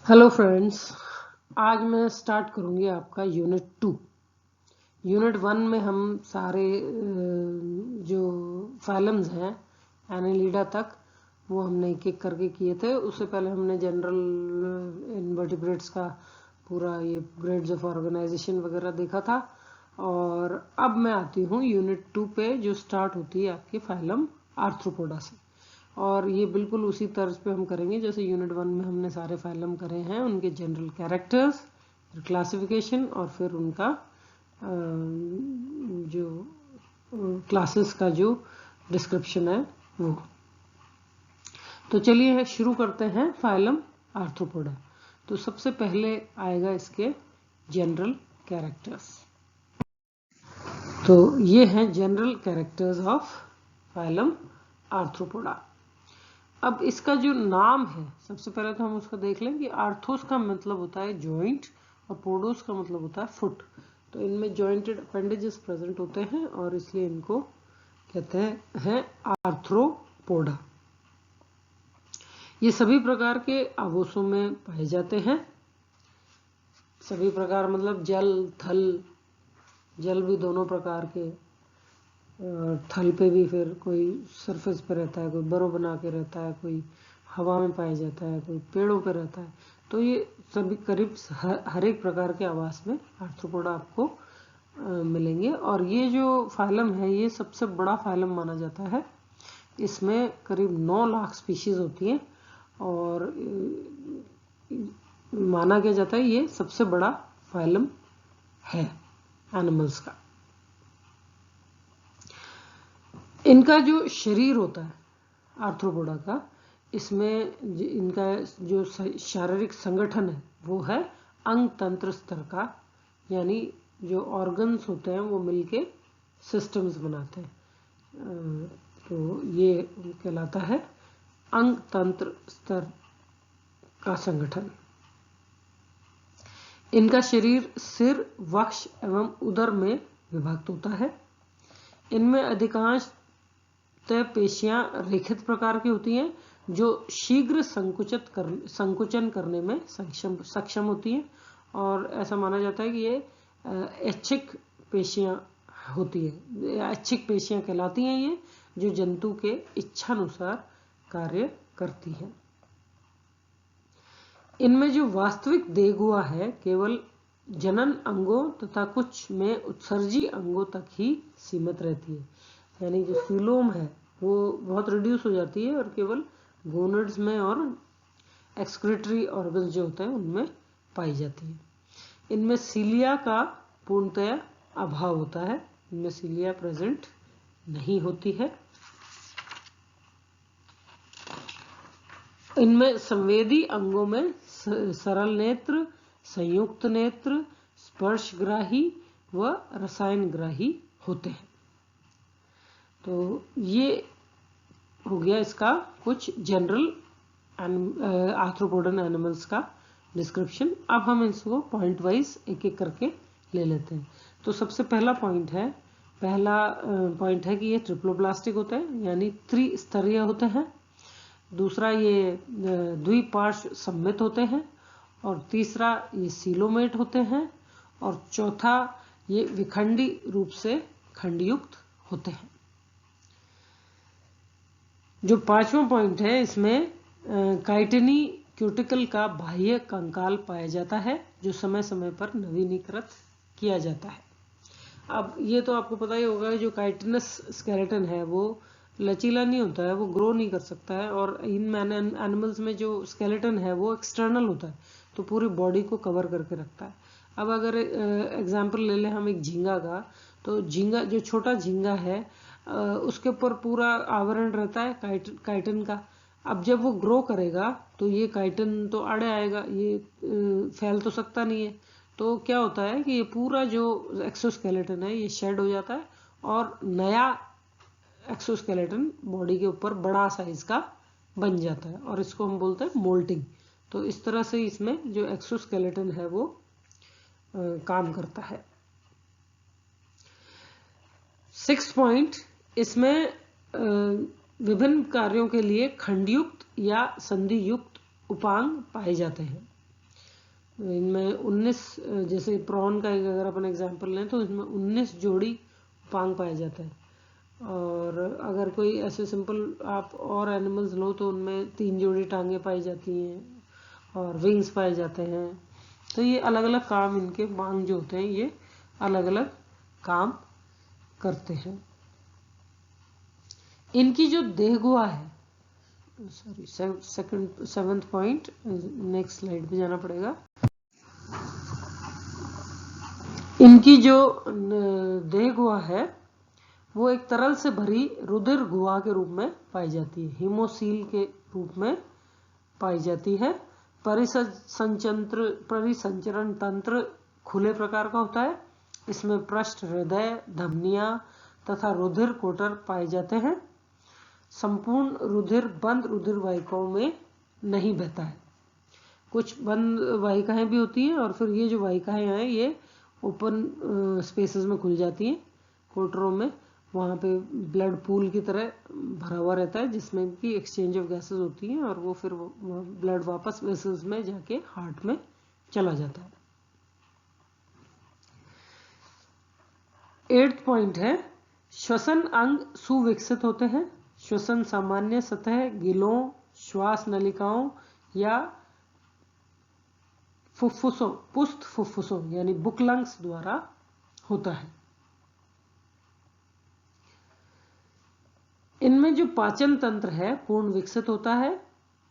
Hello friends, आज मैं start करूंगी आपका यूनिट 2। यूनिट 1 में हम सारे जो फाइलम्स हैं एनालिडा तक वो हमने एक एक करके किए थे। उससे पहले हमने जनरल इनवर्टिब्रेट्स का पूरा ये ग्रेड्स ऑफ ऑर्गेनाइजेशन वगैरह देखा था। और अब मैं आती हूँ यूनिट 2 पे, जो स्टार्ट होती है आपके फाइलम आर्थ्रोपोडा से। और ये बिल्कुल उसी तर्ज पे हम करेंगे जैसे यूनिट 1 में हमने सारे फाइलम करे हैं, उनके जनरल कैरेक्टर्स, फिर क्लासिफिकेशन और फिर उनका जो क्लासेस का जो डिस्क्रिप्शन है वो। तो चलिए शुरू करते हैं फाइलम आर्थ्रोपोडा। तो सबसे पहले आएगा इसके जनरल कैरेक्टर्स। तो ये हैं general characters of phylum arthropoda. अब इसका जो नाम है, सबसे पहले तो हम उसको देख लें कि आर्थोस का मतलब होता है जॉइंट और पोडोस का मतलब होता है फुट। तो इनमें जॉइंटेड अपेंडेजेस प्रेजेंट होते हैं और इसलिए इनको कहते हैं आर्थ्रोपोडा। ये सभी प्रकार के आवासों में पाए जाते हैं। सभी प्रकार मतलब जल थल, जल भी दोनों प्रकार के, थल पे भी फिर कोई सरफेस पे रहता है, कोई बर्फ बना के रहता है, कोई हवा में पाया जाता है, कोई पेड़ों पे रहता है। तो ये सभी करीब हर एक प्रकार के आवास में आर्थ्रोपोडा आपको मिलेंगे। और ये जो फाइलम है ये सबसे बड़ा फाइलम माना जाता है। इसमें करीब 9 लाख स्पीशीज होती हैं और माना क्या जाता है ये सबसे बड़ा फाइलम है एनिमल्स का। इनका जो शरीर होता है आर्थ्रोपोडा का, इसमें इनका जो शारीरिक संगठन है वो है अंग तंत्र स्तर का, यानी जो ऑर्गन्स होते हैं वो मिलके सिस्टम्स बनाते हैं। तो ये कहलाता है अंग तंत्र स्तर का संगठन। इनका शरीर सिर, वक्ष एवं उदर में विभक्त होता है। इनमें अधिकांश तय पेशियां रेखित प्रकार की होती हैं जो शीघ्र संकुचन करने में सक्षम होती हैं। और ऐसा माना जाता है कि ये ऐच्छिक पेशियां होती है, ऐच्छिक पेशियां कहलाती हैं ये, जो जंतु के इच्छानुसार कार्य करती हैं। इनमें जो वास्तविक देहगुहा है केवल जनन अंगों तथा कुछ में उत्सर्जी अंगों तक ही सीमित रहती है, यानी जो सीलोम है वो बहुत रिड्यूस हो जाती है और केवल गोनड्स में और एक्सक्रीटरी ऑर्गन्स जो होते हैं उनमें पाई जाती है। इनमें सीलिया का पूर्णतया अभाव होता है, इनमें सीलिया प्रेजेंट नहीं होती है। इनमें संवेदी अंगों में सरल नेत्र, संयुक्त नेत्र, स्पर्शग्राही व रसायनग्राही होते हैं। तो ये हो गया इसका कुछ जनरल आर्थ्रोपोडन एनिमल्स का डिस्क्रिप्शन। अब हम इसको पॉइंट वाइज एक एक करके ले लेते हैं। तो सबसे पहला पॉइंट है कि ये ट्रिप्लोप्लास्टिक होते हैं, यानी त्रिस्तरीय होते हैं। दूसरा ये द्विपार्श्व सममित होते हैं। और तीसरा ये सीलोमेट होते हैं। और चौथा ये विखंडी रूप से खंडयुक्त होते हैं। जो पांचवा पॉइंट है इसमें काइटिनी क्यूटिकल का बाह्य कंकाल पाया जाता है जो समय समय पर नवीनीकृत किया जाता है। अब ये तो आपको पता ही होगा, जो काइटिनस स्केलेटन है वो लचीला नहीं होता है, वो ग्रो नहीं कर सकता है। और इन एनिमल्स में जो स्केलेटन है वो एक्सटर्नल होता है, तो पूरी बॉडी को कवर करके रखता है। अब अगर एग्जाम्पल ले लें हम एक झींगा का, तो झींगा जो छोटा झींगा है उसके ऊपर पूरा आवरण रहता है काइटिन का। अब जब वो ग्रो करेगा तो ये काइटिन तो अड़े आएगा, ये फैल तो सकता नहीं है। तो क्या होता है कि ये पूरा जो एक्सोस्केलेटन है ये शेड हो जाता है और नया एक्सोस्केलेटन बॉडी के ऊपर बड़ा साइज का बन जाता है, और इसको हम बोलते हैं मोल्टिंग। तो इस तरह से इसमें जो एक्सोस्केलेटन है वो काम करता है। 6 पॉइंट, इसमें विभिन्न कार्यों के लिए खंडयुक्त या संधियुक्त उपांग पाए जाते हैं। इनमें 19, जैसे प्रॉन का अगर अपन एग्जांपल लें तो इसमें 19 जोड़ी उपांग पाए जाते हैं। और अगर कोई ऐसे सिंपल आप और एनिमल्स लो तो उनमें 3 जोड़ी टांगे पाई जाती हैं और विंग्स पाए जाते हैं। तो ये अलग अलग काम, इनके मांग जो होते हैं ये अलग अलग काम करते हैं। इनकी जो देह गुहा है, sorry seventh point, next slide पे जाना पड़ेगा। इनकी जो देह गुहा है वो एक तरल से भरी रुधिर गुहा के रूप में पाई जाती है, हीमोसील के रूप में पाई जाती है। परिसंचरण तंत्र खुले प्रकार का होता है। इसमें पृष्ठ, हृदय, धमनियां तथा रुधिर कोटर पाए जाते हैं। संपूर्ण रुधिर बंद रुधिर वाहिकाओं में नहीं बहता है। कुछ बंद वाहिकाएं भी होती हैं और फिर ये जो वाहिकाएं हैं ये ओपन स्पेसेस में खुल जाती हैं, कोटरों में। वहाँ पे ब्लड पूल की तरह भरा हुआ रहता है जिसमें कि एक्सचेंज ऑफ गैसेस होती हैं और वो फिर ब्लड वापस वेसल्स में जाके हार्ट में चला जाता है। 8th पॉइंट है, श्वसन अंग सुविकसित होते हैं। श्वसन सामान्य सतह गिलों, श्वास नलिकाओं या फुफ्फुसों, पुस्त फुफ्फुसों यानी बुक लंग्स द्वारा होता है। इनमें जो पाचन तंत्र है पूर्ण विकसित होता है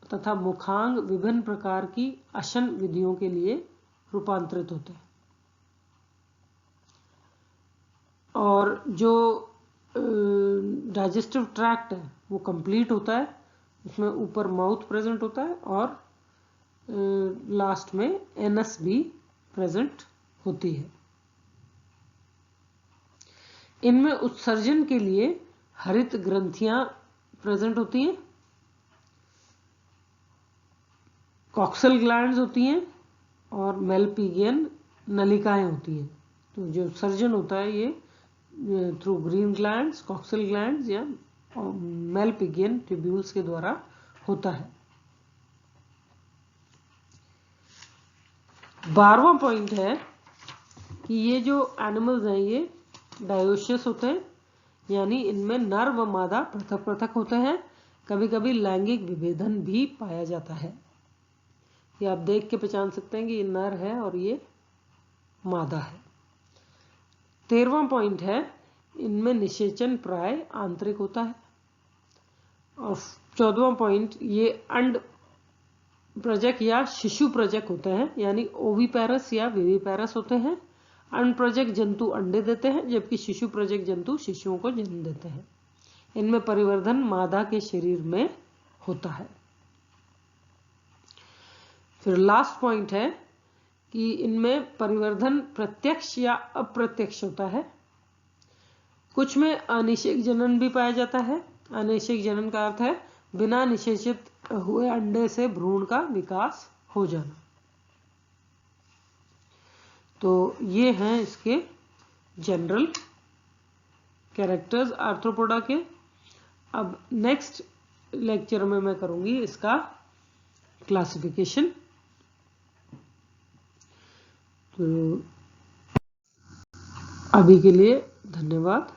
तथा मुखांग विभिन्न प्रकार की अशन विधियों के लिए रूपांतरित होते हैं। और जो डाइजेस्टिव ट्रैक्ट है वो कंप्लीट होता है, उसमें ऊपर माउथ प्रेजेंट होता है और लास्ट में एनस भी प्रेजेंट होती है। इनमें उत्सर्जन के लिए हरित ग्रंथियां प्रेजेंट होती हैं, कॉक्सल ग्लैंड्स होती हैं और मेलपिगियन नलिकाएं होती हैं। तो जो उत्सर्जन होता है ये through green glands, coxal glands या मेलपिगियन ट्यूब्यूल्स के द्वारा होता है। 12वां पॉइंट है कि ये जो एनिमल्स हैं ये डायोशियस होते हैं, यानी इनमें नर व मादा पृथक पृथक होते हैं। कभी कभी लैंगिक विभेदन भी पाया जाता है। ये आप देख के पहचान सकते हैं कि ये नर है और ये मादा है। 13वां पॉइंट है, इनमें निषेचन प्राय आंतरिक होता है। और 14वां पॉइंट, ये अंड प्रजक या शिशु प्रजक होते हैं, यानी ओविपेरस या विविपेरस होते हैं। अंड प्रजक जंतु अंडे देते हैं जबकि शिशु प्रजक जंतु शिशुओं को जन्म देते हैं। इनमें परिवर्धन मादा के शरीर में होता है। फिर लास्ट पॉइंट है कि इनमें परिवर्धन प्रत्यक्ष या अप्रत्यक्ष होता है। कुछ में अनिषेक जनन भी पाया जाता है। अनिषेक जनन का अर्थ है बिना निषेचित हुए अंडे से भ्रूण का विकास हो जाना। तो ये हैं इसके जनरल कैरेक्टर्स आर्थ्रोपोडा के। अब नेक्स्ट लेक्चर में मैं करूंगी इसका क्लासिफिकेशन। तो अभी के लिए धन्यवाद।